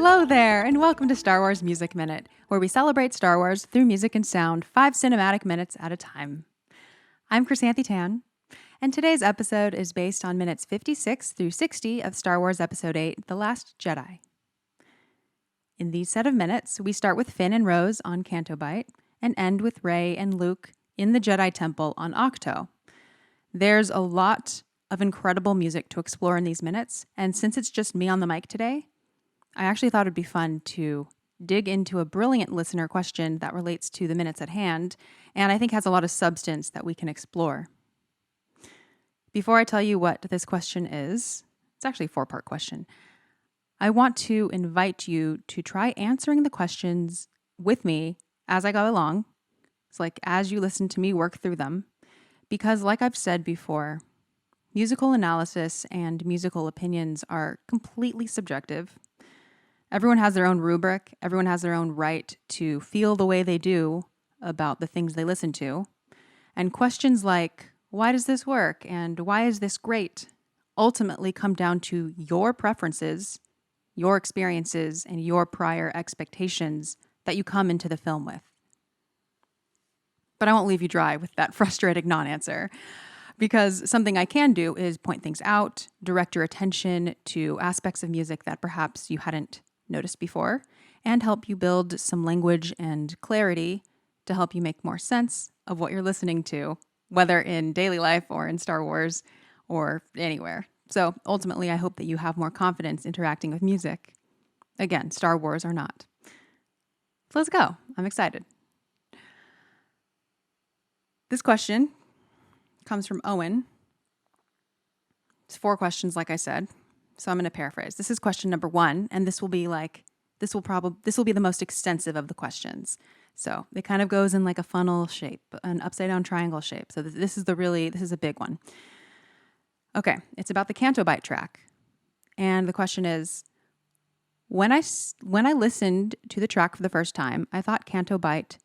Hello there, and welcome to Star Wars Music Minute, where we celebrate Star Wars through music and sound, 5 cinematic minutes at a time. I'm Chrysanthi Tan, and today's episode is based on minutes 56 through 60 of Star Wars Episode 8, The Last Jedi. In these set of minutes, we start with Finn and Rose on Canto Bight, and end with Rey and Luke in the Jedi Temple on Ahch-To. There's a lot of incredible music to explore in these minutes, and since it's just me on the mic today, I actually thought it'd be fun to dig into a brilliant listener question that relates to the minutes at hand, and I think has a lot of substance that we can explore. Before I tell you what this question is, it's actually a 4-part question. I want to invite you to try answering the questions with me as I go along. It's like as you listen to me work through them, because like I've said before, musical analysis and musical opinions are completely subjective. Everyone has their own rubric. Everyone has their own right to feel the way they do about the things they listen to. And questions like, why does this work? And why is this great? Ultimately come down to your preferences, your experiences, and your prior expectations that you come into the film with. But I won't leave you dry with that frustrating non-answer, because something I can do is point things out, direct your attention to aspects of music that perhaps you hadn't noticed before, and help you build some language and clarity to help you make more sense of what you're listening to, whether in daily life or in Star Wars or anywhere. So ultimately, I hope that you have more confidence interacting with music. Again, Star Wars or not. So let's go. I'm excited. This question comes from Owen. It's 4 questions, like I said. So I'm going to paraphrase. This is question number 1, and this will be the most extensive of the questions. So it kind of goes in like a funnel shape, an upside down triangle shape. So this is a big one. Okay, it's about the Canto Bight track. And the question is, when I listened to the track for the first time, I thought Canto Bight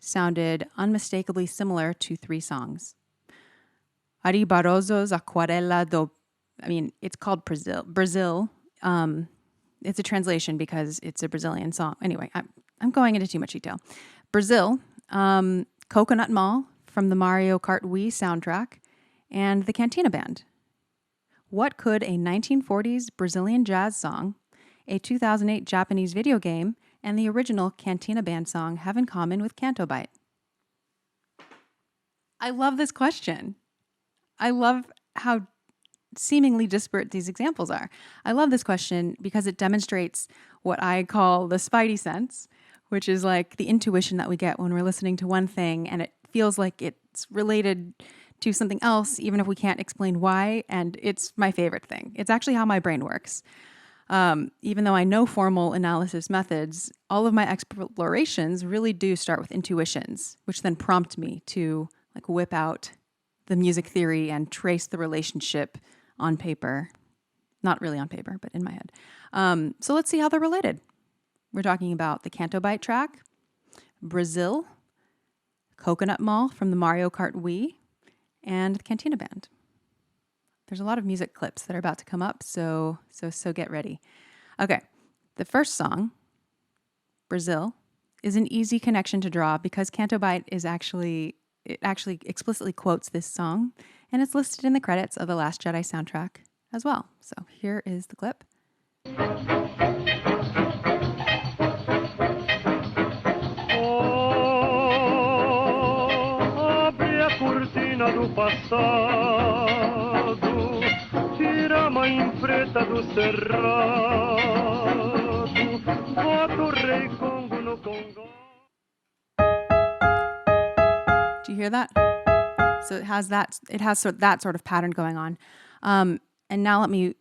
sounded unmistakably similar to 3 songs. Ari Barroso's Aquarela do... it's called Brazil. It's a translation because it's a Brazilian song. Anyway, I'm going into too much detail. Brazil, Coconut Mall from the Mario Kart Wii soundtrack, and the Cantina Band. What could a 1940s Brazilian jazz song, a 2008 Japanese video game, and the original Cantina Band song have in common with Canto Bight? I love this question. I love how seemingly disparate these examples are. I love this question because it demonstrates what I call the Spidey sense, which is like the intuition that we get when we're listening to one thing and it feels like it's related to something else, even if we can't explain why. And it's my favorite thing. It's actually how my brain works. Even though I know formal analysis methods, all of my explorations really do start with intuitions, which then prompt me to like whip out the music theory and trace the relationship on paper. Not really on paper, but in my head. So let's see how they're related. We're talking about the Canto Bight track, Brazil, Coconut Mall from the Mario Kart Wii, and the Cantina Band. There's a lot of music clips that are about to come up, so get ready. Okay, the first song, Brazil, is an easy connection to draw because Canto Bight actually explicitly quotes this song, and it's listed in the credits of the Last Jedi soundtrack as well. So here is the clip. Abre a cortina do passado, tira a mãe preta do cerrado, bota o rei Congo no Congo. Do you hear that? So it has that sort of pattern going on. And now let me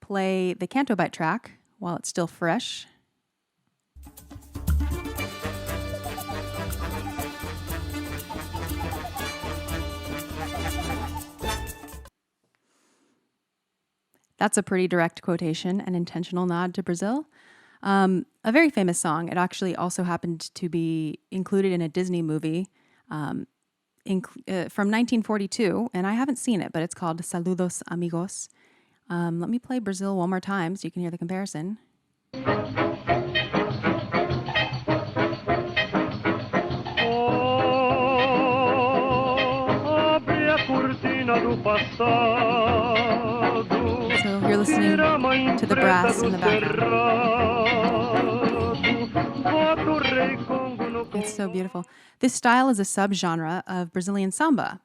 play the Canto Bight track while it's still fresh. That's a pretty direct quotation, an intentional nod to Brazil. A very famous song. It actually also happened to be included in a Disney movie from 1942, and I haven't seen it, but it's called Saludos Amigos. Let me play Brazil one more time so you can hear the comparison. Oh, abre a cortina do passado. So you're listening to the brass in the background. Voto rei Congo no It's so Congo. beautiful. This style is a subgenre of Brazilian samba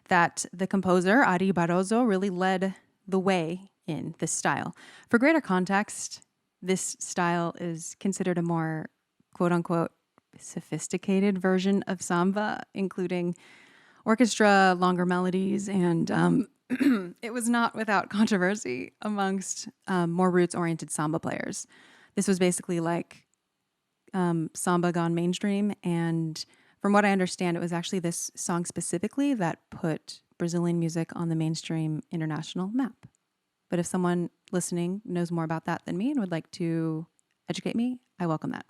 that the composer Ari Barroso really led the way in this style. For greater context, this style is considered a more quote unquote sophisticated version of samba, including orchestra, longer melodies, and it was not without controversy amongst more roots oriented samba players. This was basically like samba gone mainstream. And from what I understand, it was actually this song specifically that put Brazilian music on the mainstream international map. But if someone listening knows more about that than me and would like to educate me, I welcome that.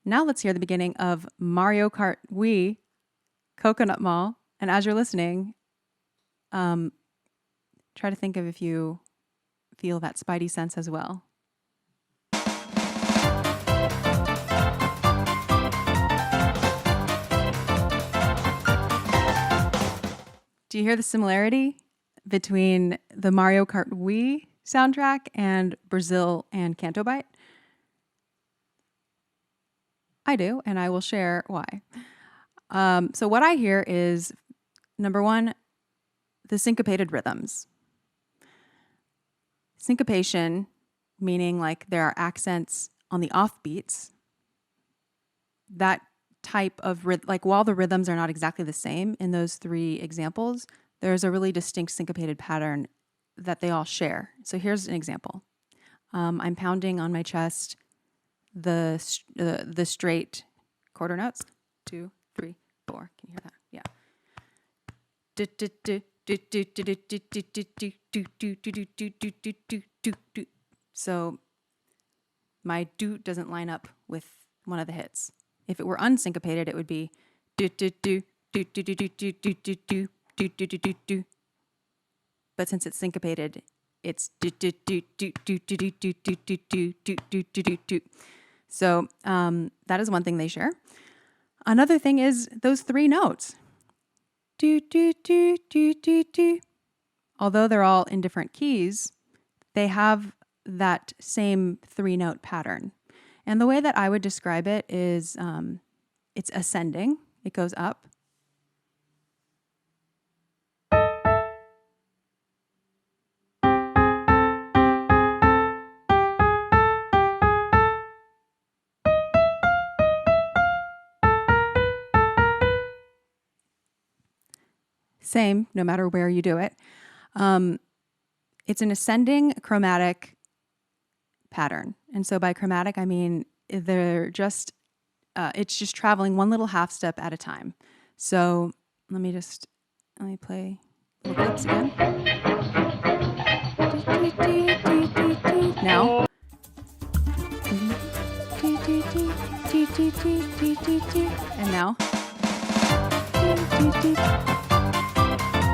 Now let's hear the beginning of Mario Kart Wii, Coconut Mall. And as you're listening, try to think of if you feel that Spidey sense as well. Do you hear the similarity between the Mario Kart Wii soundtrack and Brazil and Canto Bight? I do, and I will share why. So what I hear is, number one, the syncopated rhythms. Syncopation, meaning like there are accents on the offbeats. That type of like while the rhythms are not exactly the same in those three examples, there's a really distinct syncopated pattern that they all share. So here's an example. I'm pounding on my chest the straight quarter notes. 2, 3, 4. Can you hear that? Yeah. So my do doesn't line up with one of the hits. If it were unsyncopated, it would be do do do do do do do do do do do do do do do. But since it's syncopated, it's do do do do do do do do do do do do do do do. So that is one thing they share. Another thing is those three notes. Do do do do do do. Although they're all in different keys, they have that same 3-note pattern. And the way that I would describe it is it's ascending. It goes up. Same, no matter where you do it. It's an ascending chromatic pattern. And so by chromatic, I mean they're just, it's just traveling one little half step at a time. So let me play little clips again. Now. And now.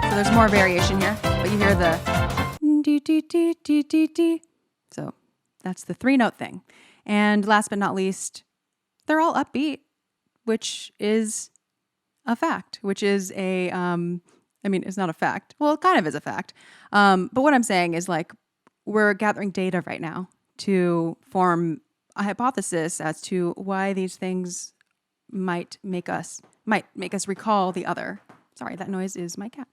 So there's more variation here, but you hear the. So that's the 3-note thing. And last but not least, they're all upbeat, which is a fact, which is a, it's not a fact. Well, it kind of is a fact. But what I'm saying is like, we're gathering data right now to form a hypothesis as to why these things might make us recall the other. Sorry, that noise is my cat.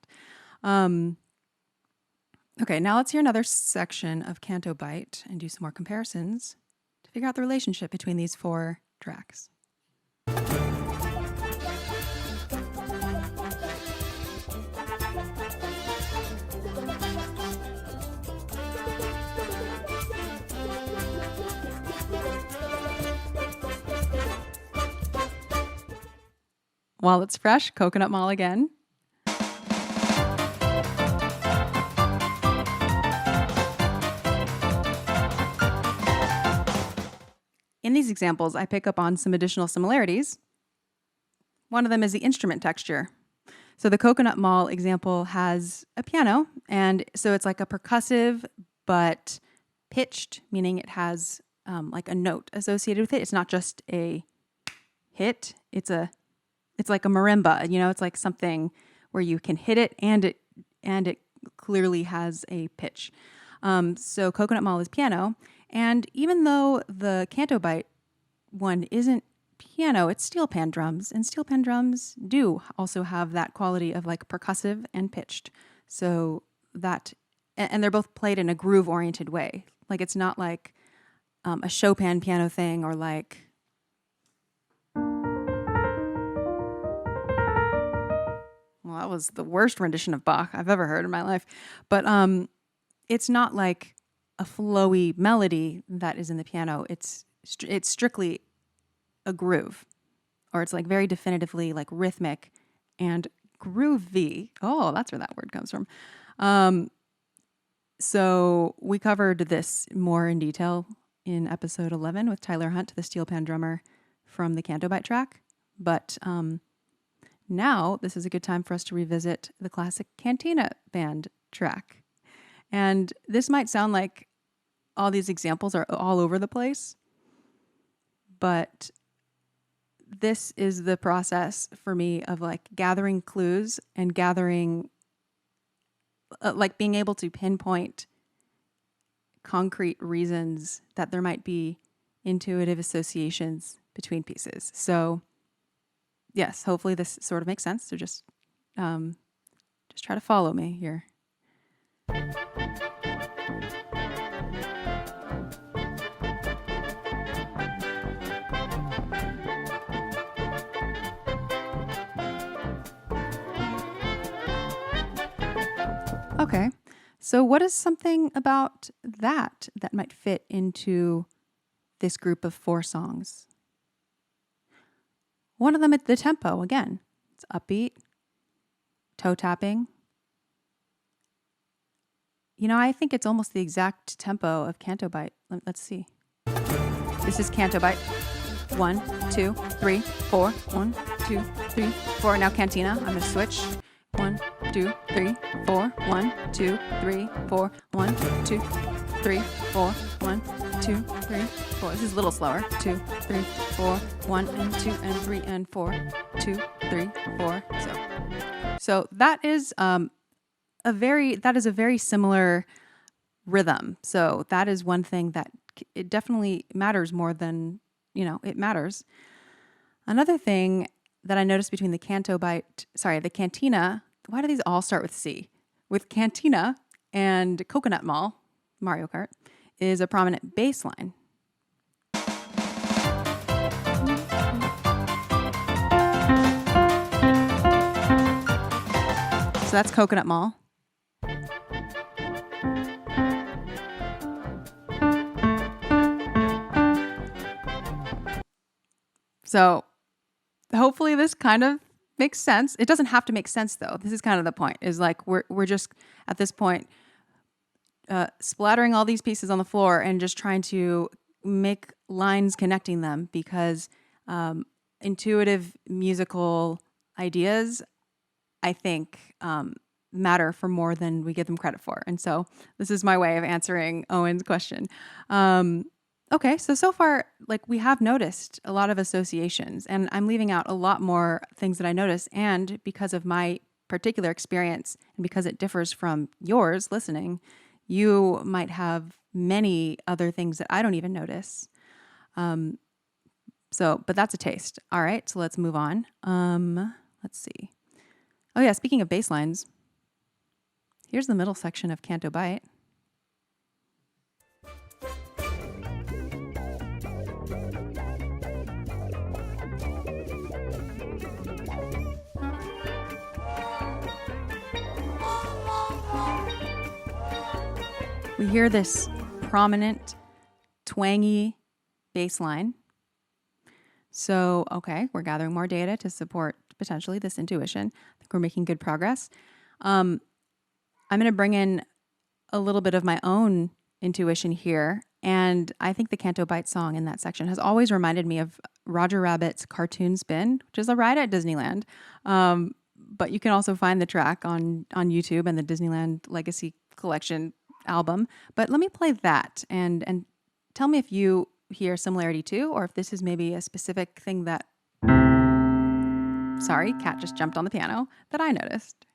Okay, now let's hear another section of Canto Bight and do some more comparisons to figure out the relationship between these 4 tracks. While it's fresh, Coconut Mall again. In these examples, I pick up on some additional similarities. One of them is the instrument texture. So the Coconut Mall example has a piano, and so it's like a percussive but pitched, meaning it has like a note associated with it. It's not just a hit. It's like a marimba. It's like something where you can hit it and it clearly has a pitch. So Coconut Mall is piano, and even though the Cantobyte one isn't piano, it's steel pan drums, and steel pan drums do also have that quality of like percussive and pitched. So that, and they're both played in a groove oriented way. Like it's not like a Chopin piano thing or like well, that was the worst rendition of Bach I've ever heard in my life. But it's not like a flowy melody that is in the piano. It's strictly a groove, or it's like very definitively like rhythmic and groovy. Oh, that's where that word comes from. So we covered this more in detail in episode 11 with Tyler Hunt, the steel pan drummer from the Canto Bight track. But now this is a good time for us to revisit the classic Cantina band track. And this might sound like all these examples are all over the place, but this is the process for me of like gathering clues and gathering, like being able to pinpoint concrete reasons that there might be intuitive associations between pieces. So yes, hopefully this sort of makes sense. So just try to follow me here. Okay, so what is something about that might fit into this group of 4 songs? One of them, the tempo, again, it's upbeat, toe tapping. I think it's almost the exact tempo of Canto Bight. Let's see. This is Canto Bight. 1, 2, 3, 4. 1, 2, 3, 4. Now Cantina. I'm going to switch. 1, 2, 3, 4. 1, 2, 3, 4. 1, 2, 3, 4. 1, 2, 3, 4. This is a little slower. 2, 3, 4. 1 and 2 and 3 and 4. 2, 3, 4. So that is a very similar rhythm. So that is one thing that it definitely matters more than, it matters. Another thing that I noticed between the Cantina, why do these all start with C? With Cantina and Coconut Mall, Mario Kart, is a prominent bass line. So that's Coconut Mall. So hopefully this kind of makes sense. It doesn't have to make sense though. This is kind of the point, is like we're just at this point splattering all these pieces on the floor and just trying to make lines connecting them, because intuitive musical ideas, I think, matter for more than we give them credit for. And so this is my way of answering Owen's question. Okay, so far, like, we have noticed a lot of associations, and I'm leaving out a lot more things that I noticed. And because of my particular experience, and because it differs from yours listening, you might have many other things that I don't even notice. But that's a taste. All right, so let's move on. Let's see. Oh yeah, speaking of bass lines, here's the middle section of Canto Bight. We hear this prominent, twangy bass line. So, okay, we're gathering more data to support potentially this intuition. I think we're making good progress. I'm going to bring in a little bit of my own intuition here. And I think the Canto Bight song in that section has always reminded me of Roger Rabbit's Cartoon Spin, which is a ride at Disneyland. But you can also find the track on YouTube and the Disneyland Legacy Collection album. But let me play that and tell me if you hear similarity to, or if this is maybe a specific thing that, sorry, cat just jumped on the piano, that I noticed.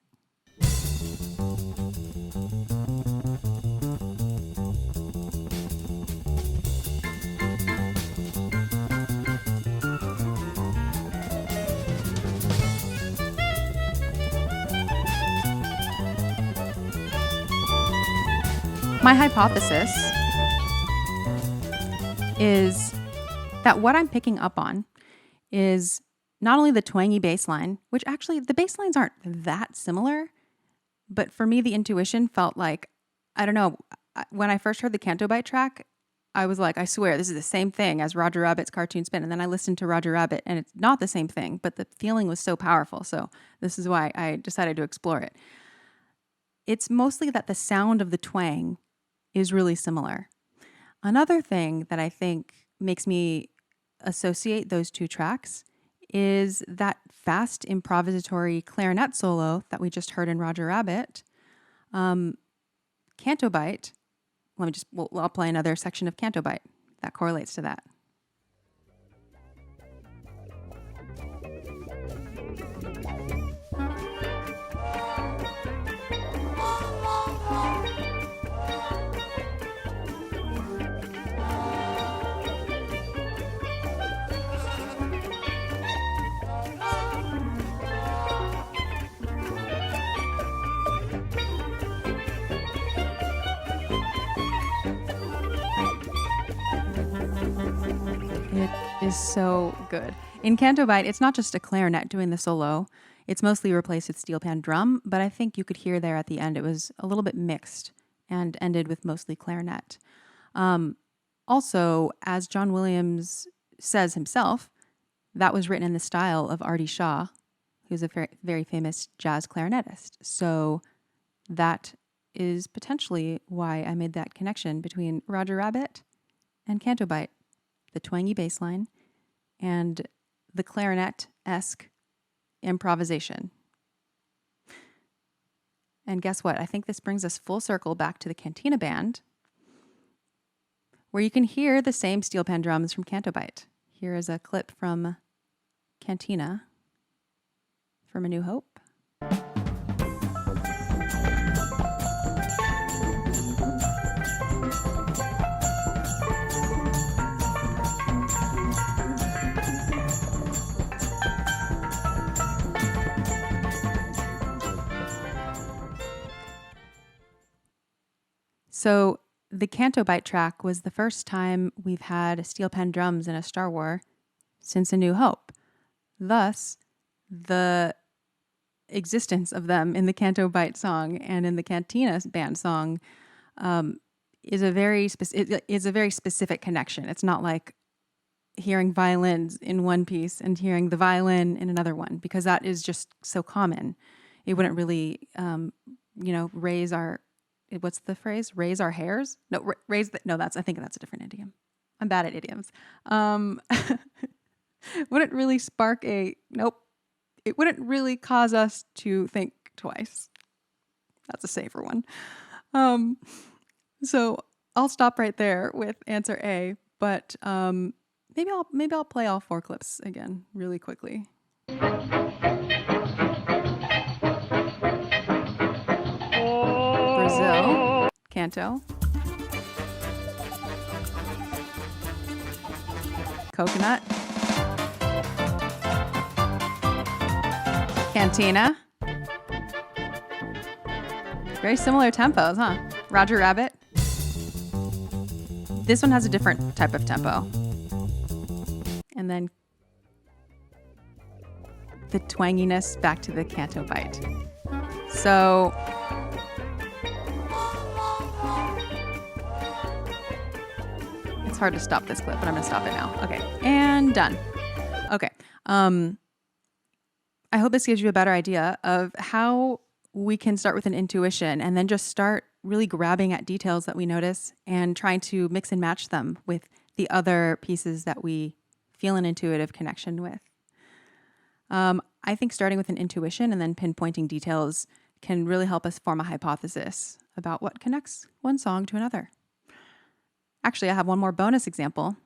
My hypothesis is that what I'm picking up on is not only the twangy bass line, which actually the bass lines aren't that similar, but for me, the intuition felt like, I don't know, when I first heard the Cantobyte track, I was like, I swear this is the same thing as Roger Rabbit's Cartoon Spin. And then I listened to Roger Rabbit and it's not the same thing, but the feeling was so powerful. So this is why I decided to explore it. It's mostly that the sound of the twang is really similar. Another thing that I think makes me associate those two tracks is that fast improvisatory clarinet solo that we just heard in Roger Rabbit. Cantobyte, I'll play another section of Cantobyte that correlates to that. It is so good. In Cantobyte, it's not just a clarinet doing the solo. It's mostly replaced with steel pan drum, but I think you could hear there at the end it was a little bit mixed and ended with mostly clarinet. Also, as John Williams says himself, that was written in the style of Artie Shaw, who's a very, very famous jazz clarinetist. So that is potentially why I made that connection between Roger Rabbit and Cantobyte. The twangy bass line, and the clarinet-esque improvisation. And guess what? I think this brings us full circle back to the Cantina band, where you can hear the same steel pan drums from Cantobyte. Here is a clip from Cantina from A New Hope. So the Cantobyte track was the first time we've had steel pan drums in a Star Wars since A New Hope. Thus, the existence of them in the Cantobyte song and in the Cantina band song is a very specific connection. It's not like hearing violins in one piece and hearing the violin in another one, because that is just so common. It wouldn't really, raise our, what's the phrase? Raise our hairs? No, I think that's a different idiom. I'm bad at idioms. Wouldn't really spark it wouldn't really cause us to think twice. That's a safer one. So I'll stop right there with answer A, but maybe I'll play all 4 clips again really quickly. Brazil, canto. Coconut. Cantina. Very similar tempos, huh? Roger Rabbit. This one has a different type of tempo. And then the twanginess back to the Cantobyte. So it's hard to stop this clip, but I'm going to stop it now. Okay, and done. Okay. I hope this gives you a better idea of how we can start with an intuition and then just start really grabbing at details that we notice and trying to mix and match them with the other pieces that we feel an intuitive connection with. I think starting with an intuition and then pinpointing details can really help us form a hypothesis about what connects one song to another. Actually, I have one more bonus example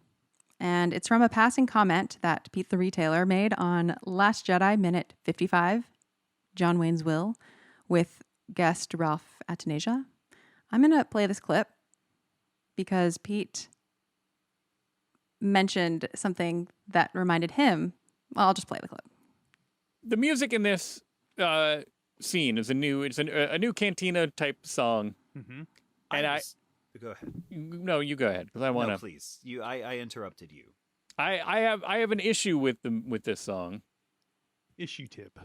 And it's from a passing comment that Pete the Retailer made on Last Jedi Minute 55, John Wayne's Will, with guest Ralph Atanasia. I'm going to play this clip because Pete mentioned something that reminded him. Well, I'll just play the clip. The music in this scene is a new Cantina type song. Mm-hmm. And go ahead. No, you go ahead because I want to. No, please. I interrupted you. I have an issue with this song. Issue tip.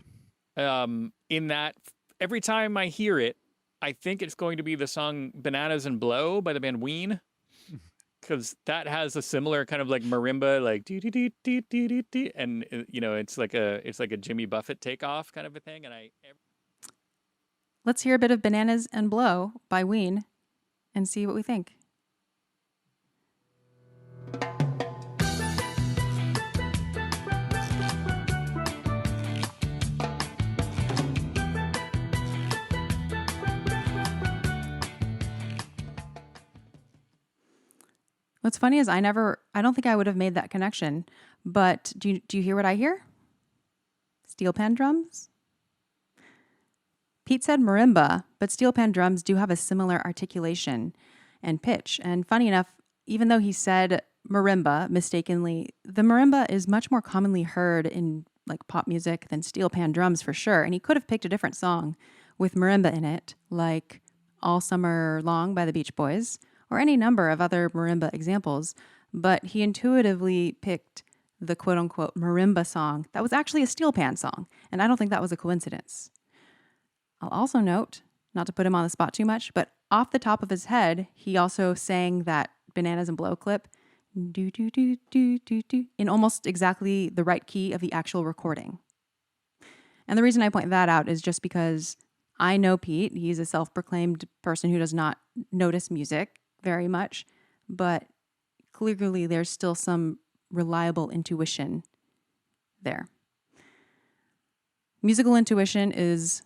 In that every time I hear it, I think it's going to be the song "Bananas and Blow" by the band Ween, because that has a similar kind of like marimba, like dee dee dee dee dee dee dee, and it's like a Jimmy Buffett takeoff kind of a thing. And Let's hear a bit of "Bananas and Blow" by Ween, and see what we think. What's funny is I don't think I would have made that connection, but do you hear what I hear? Steel pan drums? Pete said marimba, but steel pan drums do have a similar articulation and pitch. And funny enough, even though he said marimba mistakenly, the marimba is much more commonly heard in like pop music than steel pan drums for sure. And he could have picked a different song with marimba in it, like All Summer Long by the Beach Boys, or any number of other marimba examples, but he intuitively picked the quote-unquote marimba song that was actually a steel pan song, and I don't think that was a coincidence. I'll also note, not to put him on the spot too much, but off the top of his head, he also sang that Bananas and Blow clip do do do do do do in almost exactly the right key of the actual recording. And the reason I point that out is just because I know Pete. He's a self-proclaimed person who does not notice music very much, but clearly there's still some reliable intuition there. Musical intuition is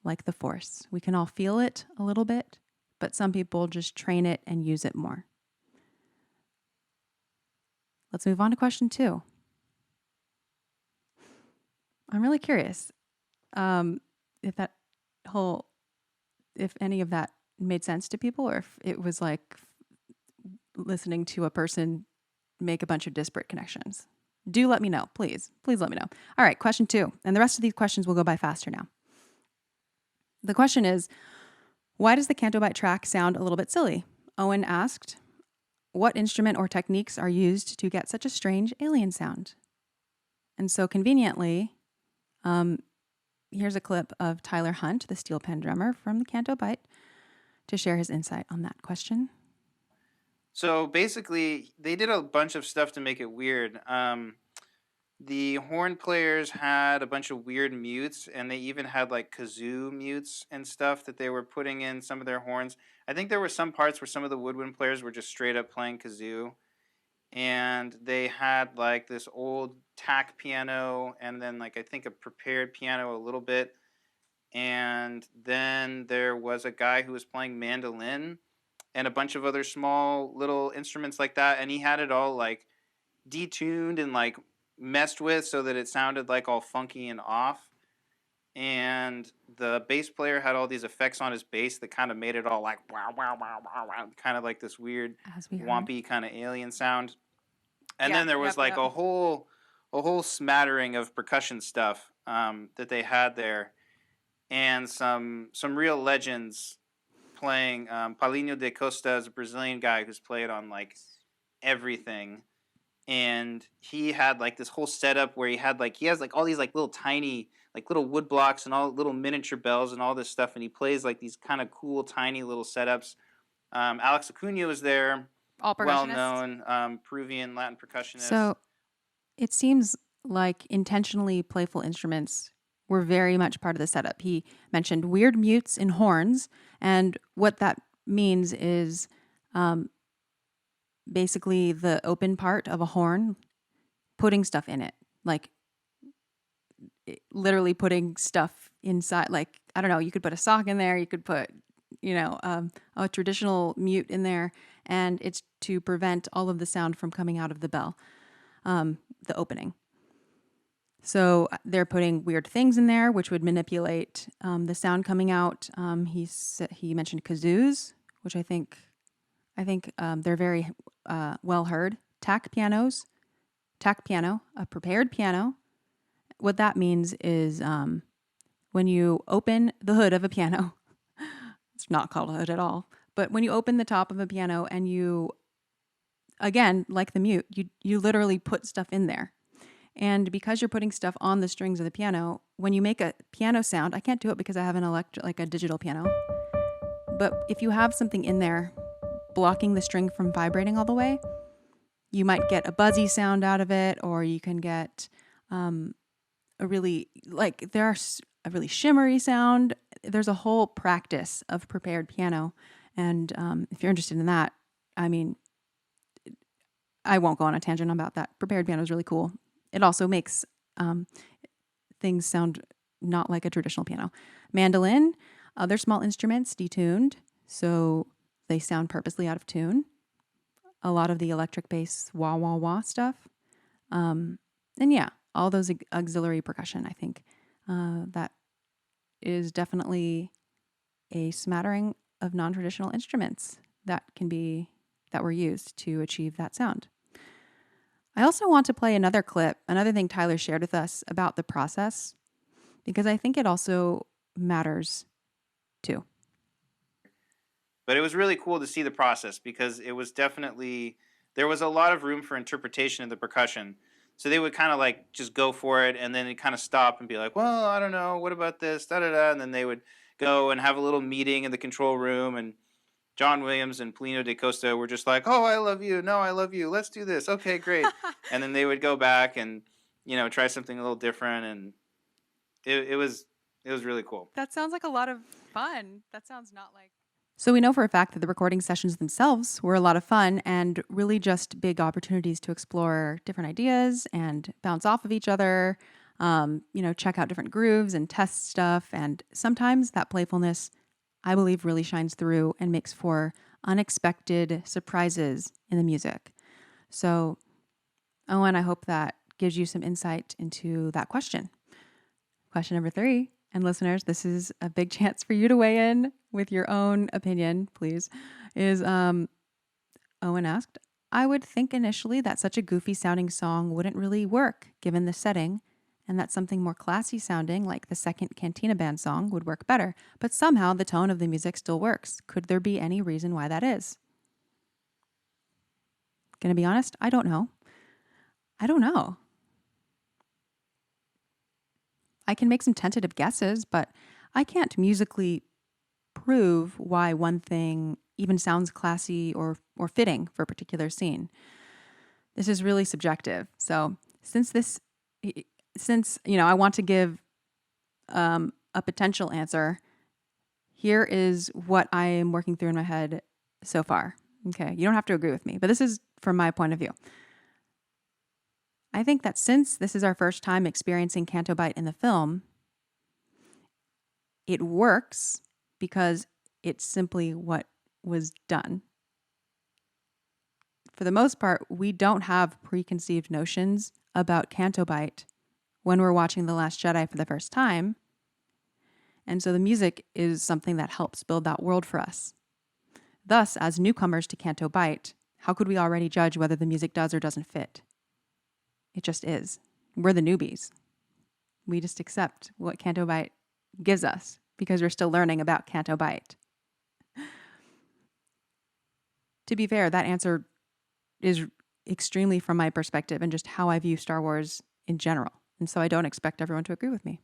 like the Force. We can all feel it a little bit, but some people just train it and use it more. Let's move on to question 2. I'm really curious if any of that made sense to people, or if it was like listening to a person make a bunch of disparate connections. Do let me know, please. Please let me know. All right, question 2. And the rest of these questions will go by faster now. The question is, why does the Cantobyte track sound a little bit silly? Owen asked, what instrument or techniques are used to get such a strange alien sound? And so conveniently, here's a clip of Tyler Hunt, the steel pan drummer from the Cantobyte, to share his insight on that question. So basically, they did a bunch of stuff to make it weird. The horn players had a bunch of weird mutes, and they even had like kazoo mutes and stuff that they were putting in some of their horns. I think there were some parts where some of the woodwind players were just straight up playing kazoo. And they had like this old tack piano, and then like I think a prepared piano a little bit. And then there was a guy who was playing mandolin and a bunch of other small little instruments like that. And he had it all like detuned and like messed with so that it sounded like all funky and off. And the bass player had all these effects on his bass that kind of made it all like wow, wow, wow, wow, wow, kind of like this weird wompy kind of alien sound. And then there was a whole smattering of percussion stuff that they had there. And some real legends playing. Paulinho de Costa is a Brazilian guy who's played on like everything, and he had like this whole setup where he has like all these like little tiny like little wood blocks and all little miniature bells and all this stuff, and he plays like these kind of cool tiny little setups. Alex Akuno was there, well known Peruvian Latin percussionist. So it seems like intentionally playful instruments were very much part of the setup. He mentioned weird mutes in horns, and what that means is basically the open part of a horn, putting stuff in it, like literally putting stuff inside. Like, I don't know, you could put a sock in there, you could put a traditional mute in there, and it's to prevent all of the sound from coming out of the bell, the opening. So they're putting weird things in there, which would manipulate the sound coming out. He mentioned kazoos, which I think they're very well heard. Tack piano, a prepared piano. What that means is when you open the hood of a piano, it's not called a hood at all, but when you open the top of a piano and you, again, like the mute, you literally put stuff in there. And because you're putting stuff on the strings of the piano, when you make a piano sound, I can't do it because I have a digital piano. But if you have something in there blocking the string from vibrating all the way, you might get a buzzy sound out of it, or you can get a really shimmery sound. There's a whole practice of prepared piano. And if you're interested in that, I mean, I won't go on a tangent about that. Prepared piano is really cool. It also makes things sound not like a traditional piano. Mandolin, other small instruments, detuned, so they sound purposely out of tune. A lot of the electric bass wah wah wah stuff. And yeah, all those auxiliary percussion, I think that is definitely a smattering of non-traditional instruments that were used to achieve that sound. I also want to play another clip, another thing Tyler shared with us about the process, because I think it also matters too. But it was really cool to see the process because it was there was a lot of room for interpretation of the percussion. So they would kind of like just go for it and then kind of stop and be like, well, I don't know, what about this, da da da. And then they would go and have a little meeting in the control room, and John Williams and Polino de Costa were just like, oh, I love you. No, I love you. Let's do this. Okay, great. And then they would go back and, try something a little different. And it was really cool. That sounds like a lot of fun. That sounds not like... So we know for a fact that the recording sessions themselves were a lot of fun and really just big opportunities to explore different ideas and bounce off of each other, check out different grooves and test stuff. And sometimes that playfulness, I believe, really shines through and makes for unexpected surprises in the music. So, Owen, I hope that gives you some insight into that question. Question number 3, and listeners, this is a big chance for you to weigh in with your own opinion, please, is Owen asked, I would think initially that such a goofy sounding song wouldn't really work given the setting, and that something more classy sounding, like the second Cantina Band song, would work better. But somehow the tone of the music still works. Could there be any reason why that is? Gonna be honest, I don't know. I can make some tentative guesses, but I can't musically prove why one thing even sounds classy or fitting for a particular scene. This is really subjective. So since I want to give a potential answer, here is what I am working through in my head so far. Okay, you don't have to agree with me, but this is from my point of view. I think that since this is our first time experiencing Cantobyte in the film, it works because it's simply what was done. For the most part, we don't have preconceived notions about Cantobyte when we're watching The Last Jedi for the first time. And so the music is something that helps build that world for us. Thus, as newcomers to Cantobyte, how could we already judge whether the music does or doesn't fit? It just is. We're the newbies. We just accept what Cantobyte gives us because we're still learning about Cantobyte. To be fair, that answer is extremely from my perspective and just how I view Star Wars in general. And so I don't expect everyone to agree with me.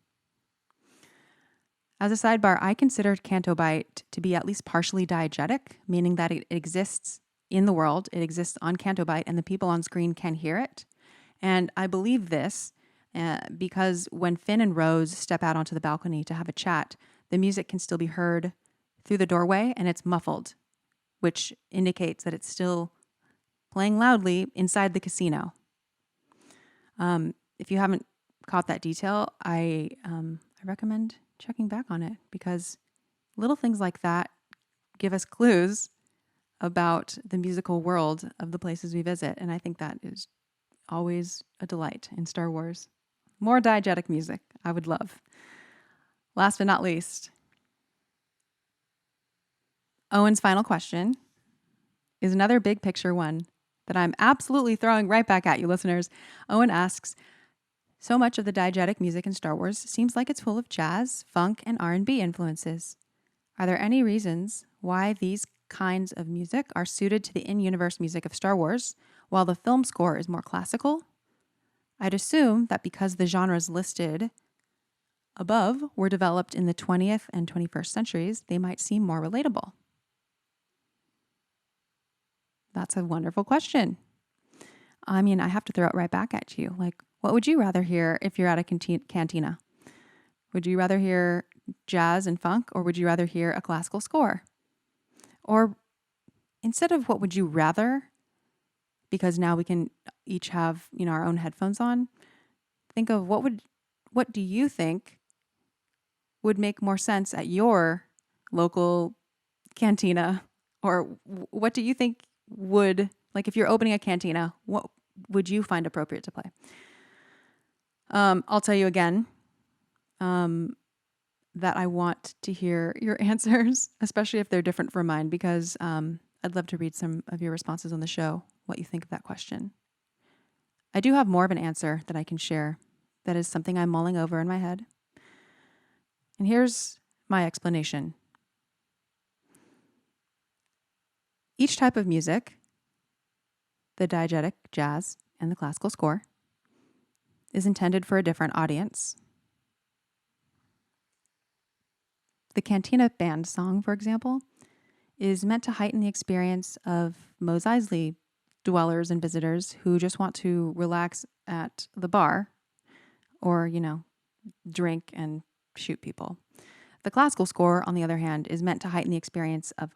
As a sidebar, I consider Cantobyte to be at least partially diegetic, meaning that it exists in the world, it exists on Cantobyte, and the people on screen can hear it. And I believe this because when Finn and Rose step out onto the balcony to have a chat, the music can still be heard through the doorway and it's muffled, which indicates that it's still playing loudly inside the casino. If you haven't caught that detail, I recommend checking back on it because little things like that give us clues about the musical world of the places we visit. And I think that is always a delight in Star Wars. More diegetic music, I would love. Last but not least, Owen's final question is another big picture one that I'm absolutely throwing right back at you, listeners. Owen asks, so much of the diegetic music in Star Wars seems like it's full of jazz, funk, and R&B influences. Are there any reasons why these kinds of music are suited to the in-universe music of Star Wars, while the film score is more classical? I'd assume that because the genres listed above were developed in the 20th and 21st centuries, they might seem more relatable. That's a wonderful question. I mean, I have to throw it right back at you. Like, what would you rather hear if you're at a cantina? Would you rather hear jazz and funk, or would you rather hear a classical score? Or instead of what would you rather, because now we can each have, our own headphones on, think of what do you think would make more sense at your local cantina? Or what do you think would, like if you're opening a cantina, what would you find appropriate to play? I'll tell you again that I want to hear your answers, especially if they're different from mine, because I'd love to read some of your responses on the show, what you think of that question. I do have more of an answer that I can share that is something I'm mulling over in my head. And here's my explanation. Each type of music, the diegetic, jazz, and the classical score, is intended for a different audience. The Cantina band song, for example, is meant to heighten the experience of Mos Eisley dwellers and visitors who just want to relax at the bar or, drink and shoot people. The classical score, on the other hand, is meant to heighten the experience of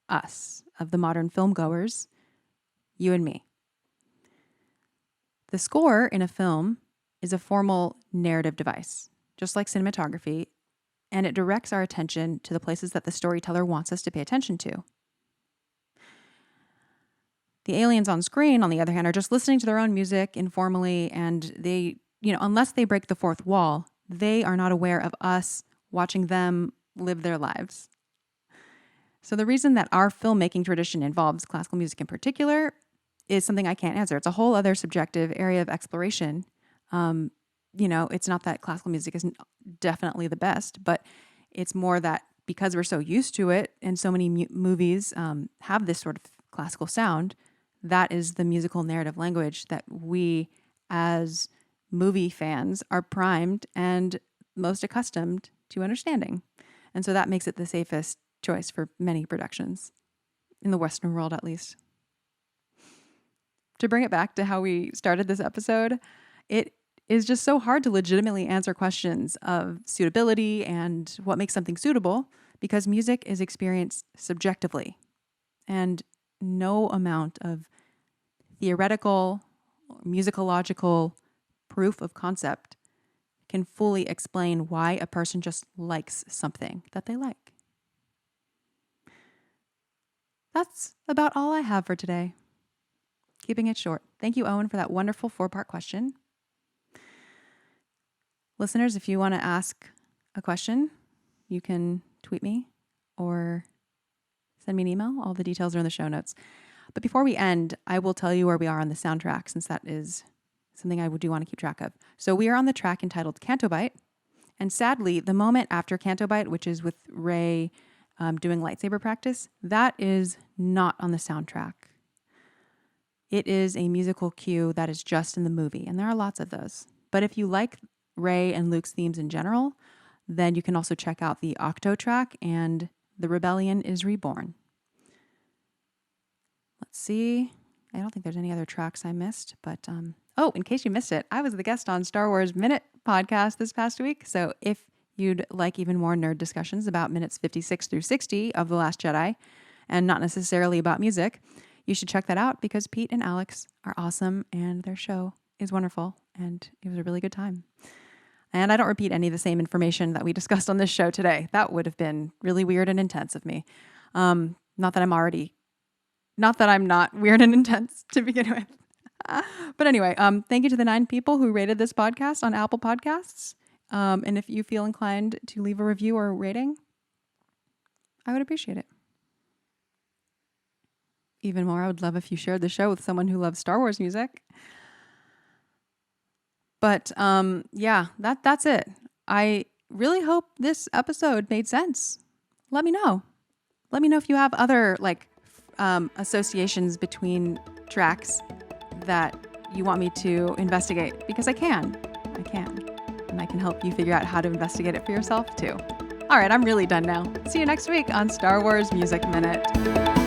us, of the modern film goers, you and me. The score in a film is a formal narrative device, just like cinematography, and it directs our attention to the places that the storyteller wants us to pay attention to. The aliens on screen, on the other hand, are just listening to their own music informally, and they, unless they break the fourth wall, they are not aware of us watching them live their lives. So the reason that our filmmaking tradition involves classical music in particular is something I can't answer. It's a whole other subjective area of exploration. It's not that classical music isn't definitely the best, but it's more that because we're so used to it and so many movies have this sort of classical sound, that is the musical narrative language that we as movie fans are primed and most accustomed to understanding. And so that makes it the safest choice for many productions, in the Western world at least. To bring it back to how we started this episode, it is just so hard to legitimately answer questions of suitability and what makes something suitable because music is experienced subjectively. And no amount of theoretical, musicological proof of concept can fully explain why a person just likes something that they like. That's about all I have for today. Keeping it short. Thank you, Owen, for that wonderful 4-part question. Listeners, if you want to ask a question, you can tweet me or send me an email. All the details are in the show notes. But before we end, I will tell you where we are on the soundtrack, since that is something I do want to keep track of. So we are on the track entitled Canto Bight. And sadly, the moment after Canto Bight, which is with Rey doing lightsaber practice, that is not on the soundtrack. It is a musical cue that is just in the movie, and there are lots of those. But if you like Rey and Luke's themes in general, then you can also check out the Octo track and The Rebellion is Reborn. Let's see. I don't think there's any other tracks I missed, but in case you missed it, I was the guest on Star Wars Minute podcast this past week. So if you'd like even more nerd discussions about minutes 56 through 60 of The Last Jedi, and not necessarily about music, you should check that out because Pete and Alex are awesome and their show is wonderful and it was a really good time. And I don't repeat any of the same information that we discussed on this show today. That would have been really weird and intense of me. Not that I'm not weird and intense to begin with. But anyway, thank you to the 9 people who rated this podcast on Apple Podcasts. And if you feel inclined to leave a review or a rating, I would appreciate it. Even more, I would love if you shared the show with someone who loves Star Wars music. But yeah, that's it. I really hope this episode made sense. Let me know. Let me know if you have other associations between tracks that you want me to investigate, because I can. And I can help you figure out how to investigate it for yourself too. All right, I'm really done now. See you next week on Star Wars Music Minute.